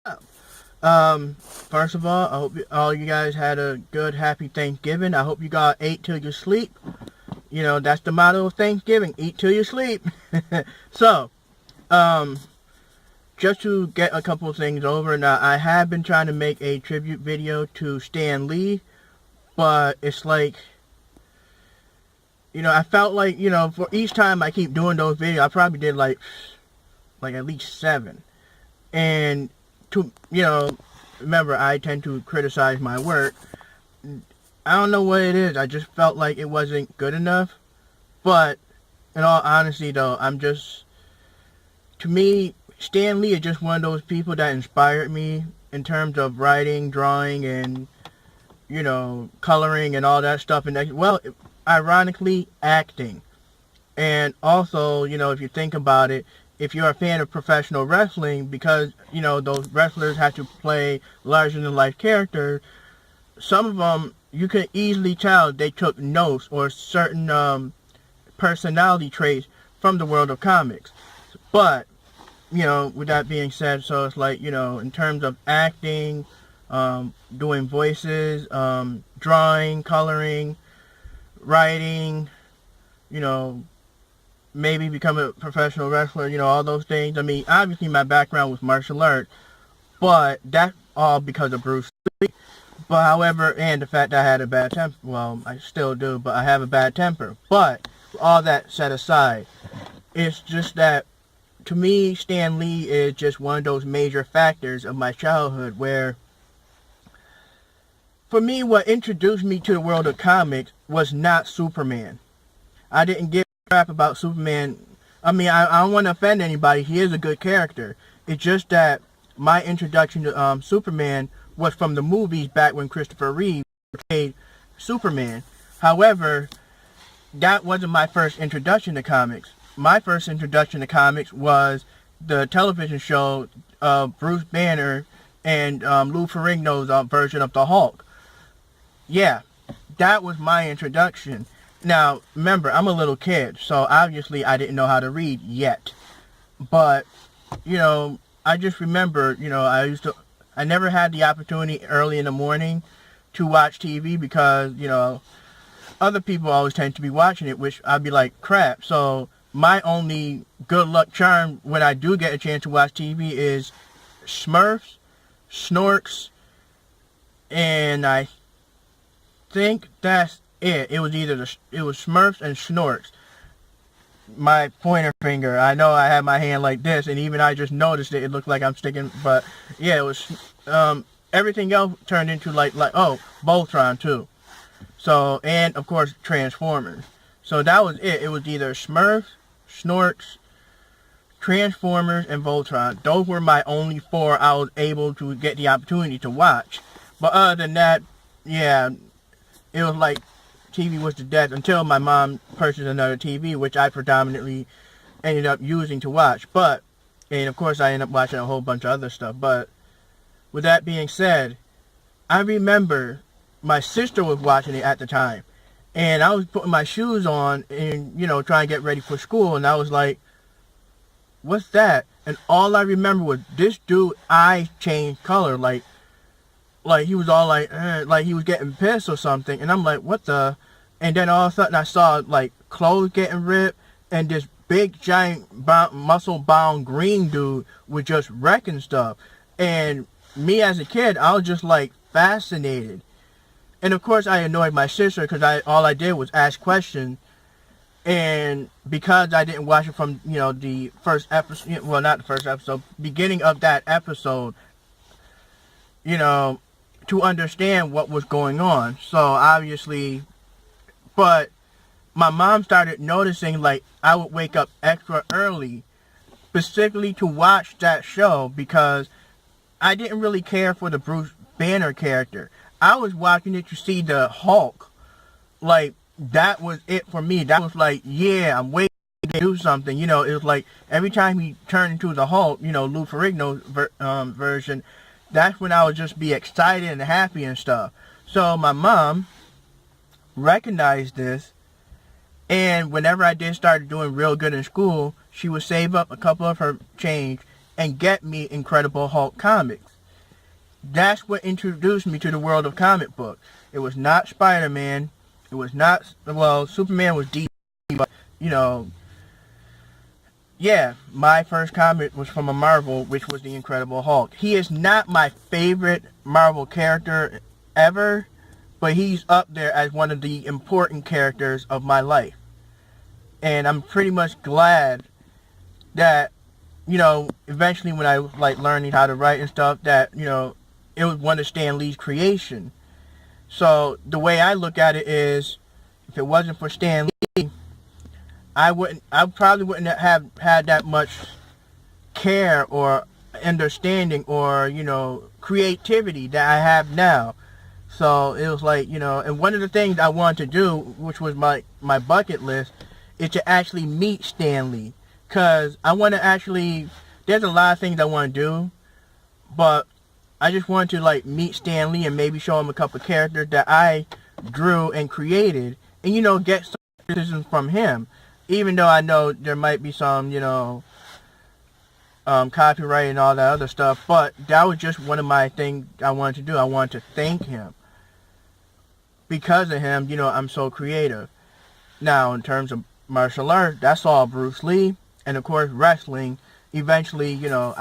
First of all, I hope all you guys had a good, happy Thanksgiving. I hope you got ate till you sleep. You know, that's the motto of Thanksgiving, eat till you sleep. So, um, just to get a couple of things over, now I have been trying to make a tribute video to Stan Lee, but it's like, I felt like, for each time I keep doing those videos, I probably did like at least 7. And to, remember, I tend to criticize my work. I don't know what it is. I just felt like it wasn't good enough. But in all honesty, though, to me, Stan Lee is just one of those people that inspired me in terms of writing, drawing, and, coloring and all that stuff. And, well, ironically, acting. And also, if you think about it, if you're a fan of professional wrestling, because, those wrestlers have to play larger-than-life characters, some of them, you can easily tell they took notes or certain personality traits from the world of comics. But, with that being said, so it's like, in terms of acting, doing voices, drawing, coloring, writing, maybe become a professional wrestler, all those things. I mean, obviously my background was martial arts, but that's all because of Bruce Lee. But however, and the fact that I had a bad temper, well, I still do, but I have a bad temper. But all that set aside, it's just that, to me, Stan Lee is just one of those major factors of my childhood where, for me, what introduced me to the world of comics was not Superman. I didn't give a crap about Superman. I mean, I don't want to offend anybody. He is a good character. It's just that my introduction to Superman was from the movies back when Christopher Reeve portrayed Superman. However, that wasn't my first introduction to comics. My first introduction to comics was the television show Bruce Banner and Lou Ferrigno's version of the Hulk. Yeah, that was my introduction. Now, remember, I'm a little kid, so obviously I didn't know how to read yet. But, I just remember, I never had the opportunity early in the morning to watch TV because, other people always tend to be watching it, which I'd be like, crap. So my only good luck charm when I do get a chance to watch TV is Smurfs, Snorks, and I think that's it. It was Smurfs and Snorks. My pointer finger. I know I had my hand like this, and even I just noticed it. It looked like I'm sticking, but yeah, it was. Everything else turned into like Voltron too. So, and of course Transformers. So that was it. It was either Smurfs, Snorks, Transformers, and Voltron. Those were my only 4 I was able to get the opportunity to watch. But other than that, yeah, it was like TV was the death until my mom purchased another TV, which I predominantly ended up using to watch. But, and of course I ended up watching a whole bunch of other stuff. But with that being said, I remember my sister was watching it at the time. And I was putting my shoes on and, trying to get ready for school. And I was like, what's that? And all I remember was this dude eyes changed color. Like he was all like he was getting pissed or something. And I'm like, what the? And then all of a sudden I saw like clothes getting ripped and this big giant muscle bound green dude was just wrecking stuff. And me as a kid, I was just like fascinated. And of course I annoyed my sister because all I did was ask questions. And because I didn't watch it from, the first episode, well, not the first episode, beginning of that episode, to understand what was going on. So obviously, but my mom started noticing like I would wake up extra early specifically to watch that show because I didn't really care for the Bruce Banner character. I was watching it to see the Hulk. Like, that was it for me. That was like, yeah, I'm waiting to do something. It was like every time he turned into the Hulk, Lou Ferrigno's version, that's when I would just be excited and happy and stuff. So my mom recognized this, and whenever I did start doing real good in school, she would save up a couple of her change and get me Incredible Hulk comics. That's what introduced me to the world of comic book. It was not Spider-Man. It was not, well, Superman was DC, but, you know, yeah, my first comic was from a Marvel, which was the Incredible Hulk. He is not my favorite Marvel character ever, but he's up there as one of the important characters of my life. And I'm pretty much glad that, you know, eventually when I was like learning how to write and stuff, that, you know, it was one of Stan Lee's creation. So the way I look at it is, if it wasn't for Stan Lee, I probably wouldn't have had that much care or understanding or, you know, creativity that I have now. So it was like, you know, and one of the things I wanted to do, which was my bucket list, is to actually meet Stan Lee. Because I want to actually, there's a lot of things I want to do, but I just wanted to like meet Stan Lee and maybe show him a couple of characters that I drew and created, and, you know, get some criticism from him. Even though I know there might be some, you know, copyright and all that other stuff, but that was just one of my things I wanted to do. I wanted to thank him. Because of him, you know, I'm so creative. Now, in terms of martial arts, that's all Bruce Lee. And of course, wrestling, eventually, you know,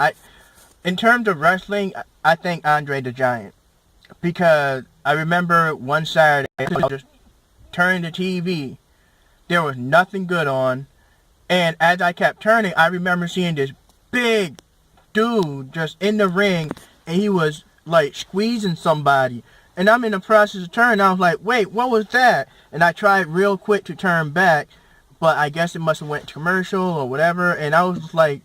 in terms of wrestling, I thank Andre the Giant. Because I remember one Saturday, I just turned the TV. There was nothing good on. And as I kept turning, I remember seeing this big dude just in the ring. And he was like squeezing somebody. And I'm in the process of turning. I was like, wait, what was that? And I tried real quick to turn back. But I guess it must have went to commercial or whatever. And I was just like,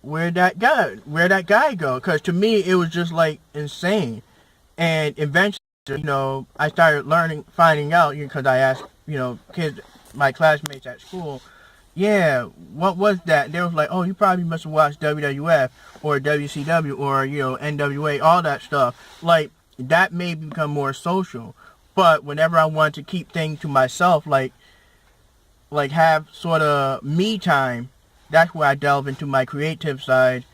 where'd that guy go? Because to me, it was just like insane. And eventually, you know, I started finding out, because I asked, you know, kids, my classmates at school, yeah, what was that? And they was like, oh, you probably must have watched WWF or WCW or, you know, NWA, all that stuff. Like, that made me become more social. But whenever I wanted to keep things to myself, like have sort of me time, that's where I delve into my creative side,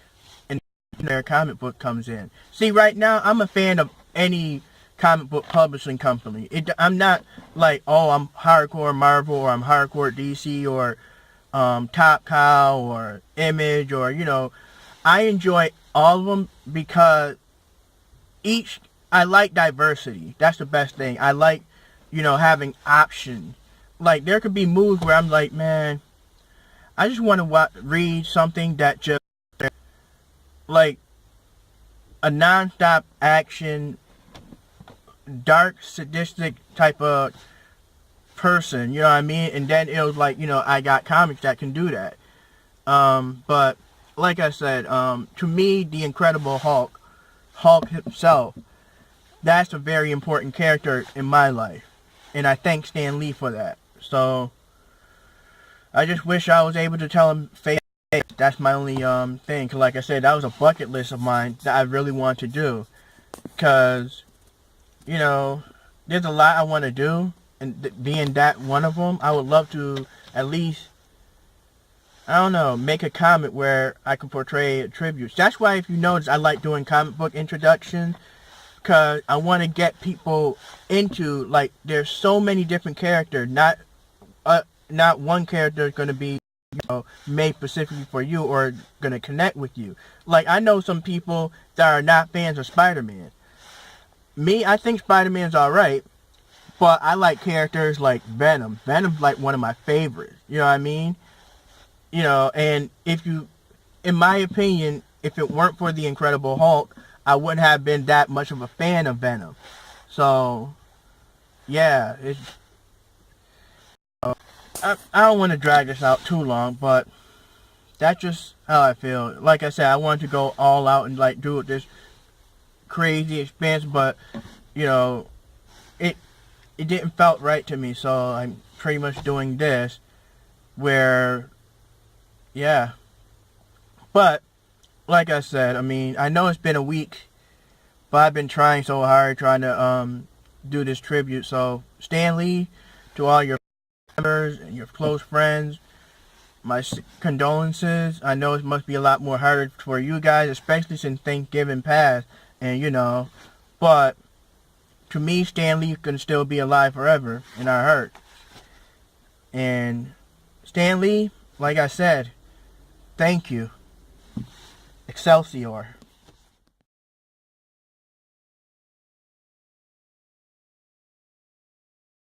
and their comic book comes in. See, right now, I'm a fan of any comic book publishing company. I'm not like, oh, I'm hardcore Marvel, or I'm hardcore DC, or Top Cow, or Image, or, you know, I enjoy all of them because I like diversity. That's the best thing. I like, you know, having options. Like, there could be movies where I'm like, man, I just want to read something that just, like, a non-stop action, dark, sadistic type of person, you know what I mean? And then it was like, you know, I got comics that can do that. But, like I said, to me, the Incredible Hulk himself, that's a very important character in my life. And I thank Stan Lee for that. So, I just wish I was able to tell him face. That's my only thing. Cause like I said, that was a bucket list of mine that I really want to do. Cause, you know, there's a lot I want to do, and being that one of them, I would love to at least, I don't know, make a comic where I can portray tributes. That's why, if you notice, I like doing comic book introductions. Because I want to get people into, like, there's so many different characters. Not one character is going to be, you know, made specifically for you or going to connect with you. Like, I know some people that are not fans of Spider-Man. Me, I think Spider-Man's alright. But I like characters like Venom. Venom's like one of my favorites. You know what I mean? You know, and in my opinion, if it weren't for the Incredible Hulk, I wouldn't have been that much of a fan of Venom. So, yeah, I don't want to drag this out too long, but that's just how I feel. Like I said, I wanted to go all out and like do this crazy expense, but, you know, it didn't felt right to me, so I'm pretty much doing this, where, yeah. But, like I said, I mean, I know it's been a week, but I've been trying so hard, trying to do this tribute. So, Stan Lee, to all your members and your close friends, my condolences. I know it must be a lot more harder for you guys, especially since Thanksgiving passed, And, you know, but to me, Stan Lee can still be alive forever in our heart. And Stan Lee, like I said, thank you. Excelsior.